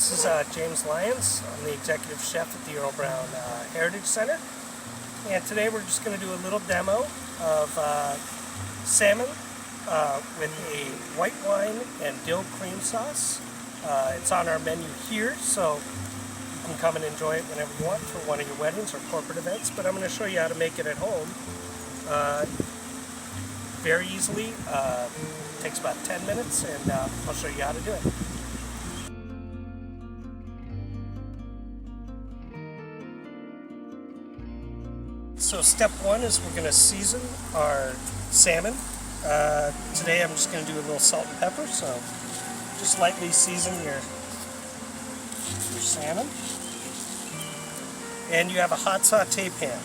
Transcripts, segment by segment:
This is James Lyons. I'm the executive chef at the Earl Brown Heritage Center. And today we're just going to do a little demo of salmon with a white wine and dill cream sauce. It's on our menu here, so you can come and enjoy it whenever you want for one of your weddings or corporate events. But I'm going to show you how to make it at home. Very easily. Takes about 10 minutes, and I'll show you how to do it. So step one is we're going to season our salmon. Today I'm just going to do a little salt and pepper, so just lightly season your salmon. And you have a hot saute pan.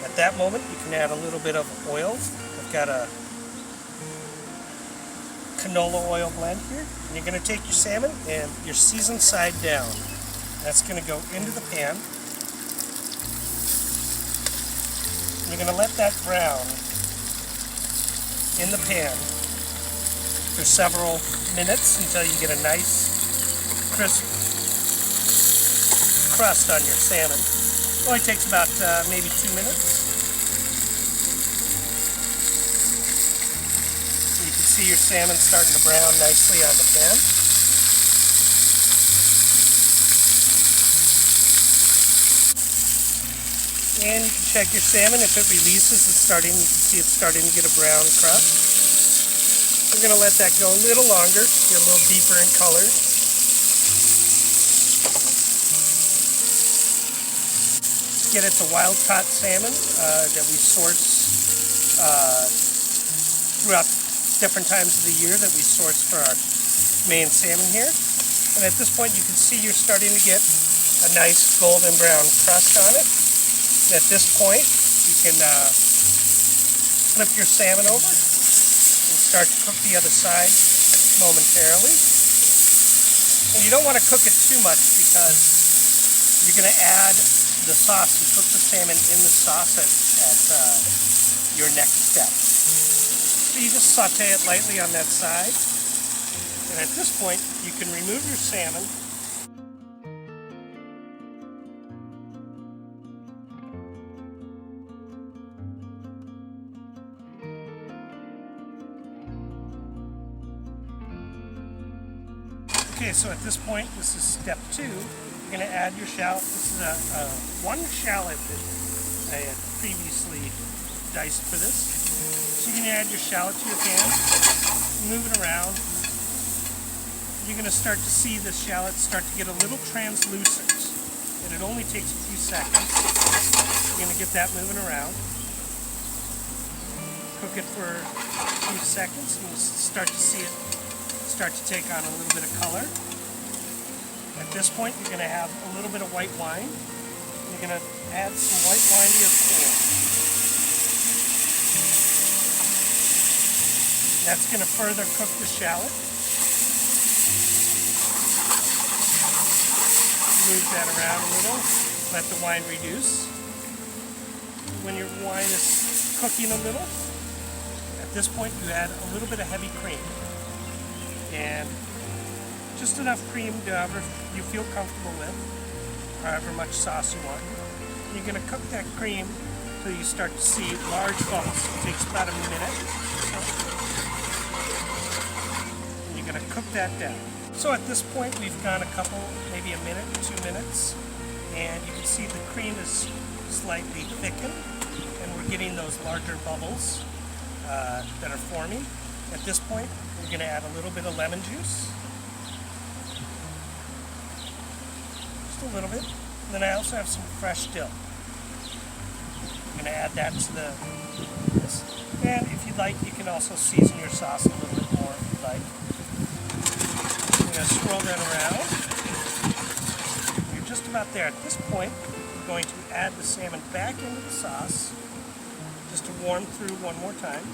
At that moment you can add a little bit of oil. I've got a canola oil blend here. And you're going to take your salmon and your seasoned side down. That's going to go into the pan. You're going to let that brown in the pan for several minutes until you get a nice crisp crust on your salmon. It only takes about maybe 2 minutes. You can see your salmon starting to brown nicely on the pan. And you can check your salmon. If it releases, you can see it's starting to get a brown crust. We're going to let that go a little longer, get a little deeper in color. Again, it's a wild-caught salmon that we source throughout different times of the year that we source for our main salmon here. And at this point, you can see you're starting to get a nice golden brown crust on it. At this point, you can flip your salmon over and start to cook the other side momentarily. And you don't want to cook it too much because you're going to add the sauce. You cook the salmon in the sauce at your next step. So you just saute it lightly on that side. And at this point, you can remove your salmon. Okay, so at this point, this is step 2. You're going to add your shallot. This is one shallot that I had previously diced for this. So you're going to add your shallot to your pan, move it around. You're going to start to see the shallot start to get a little translucent, and it only takes a few seconds. You're going to get that moving around. Cook it for a few seconds, and you'll start to see it start to take on a little bit of color. At this point, you're going to have a little bit of white wine. You're going to add some white wine to your pan. That's going to further cook the shallot. Move that around a little. Let the wine reduce. When your wine is cooking a little, at this point you add a little bit of heavy cream. And just enough cream to however you feel comfortable with, or however much sauce you want. And you're going to cook that cream until you start to see large bubbles. It takes about a minute. And you're going to cook that down. So at this point we've gone a couple, maybe a minute, 2 minutes, and you can see the cream is slightly thickened, and we're getting those larger bubbles that are forming. At this point, we're going to add a little bit of lemon juice. Just a little bit. And then I also have some fresh dill. I'm going to add that to this. And if you'd like, you can also season your sauce a little bit more if you'd like. I'm going to swirl that around. You're just about there. At this point, we're going to add the salmon back into the sauce just to warm through one more time.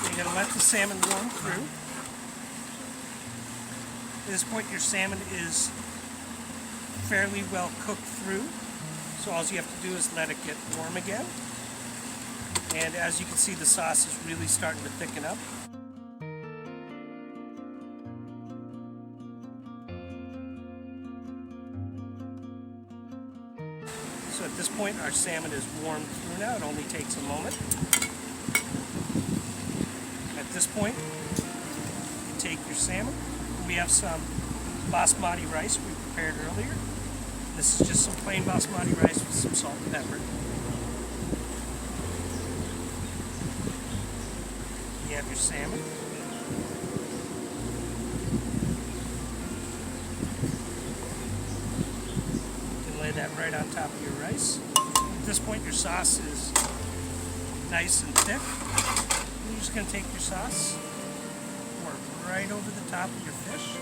You're going to let the salmon warm through. At this point, your salmon is fairly well cooked through. So all you have to do is let it get warm again. And as you can see, the sauce is really starting to thicken up. So at this point, our salmon is warmed through now. It only takes a moment. At this point, you take your salmon. We have some basmati rice we prepared earlier. This is just some plain basmati rice with some salt and pepper. You have your salmon. You can lay that right on top of your rice. At this point, your sauce is nice and thick. You're just going to take your sauce, pour it right over the top of your fish.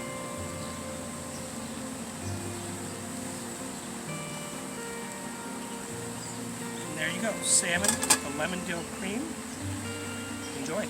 And there you go, salmon with the lemon dill cream. Enjoy.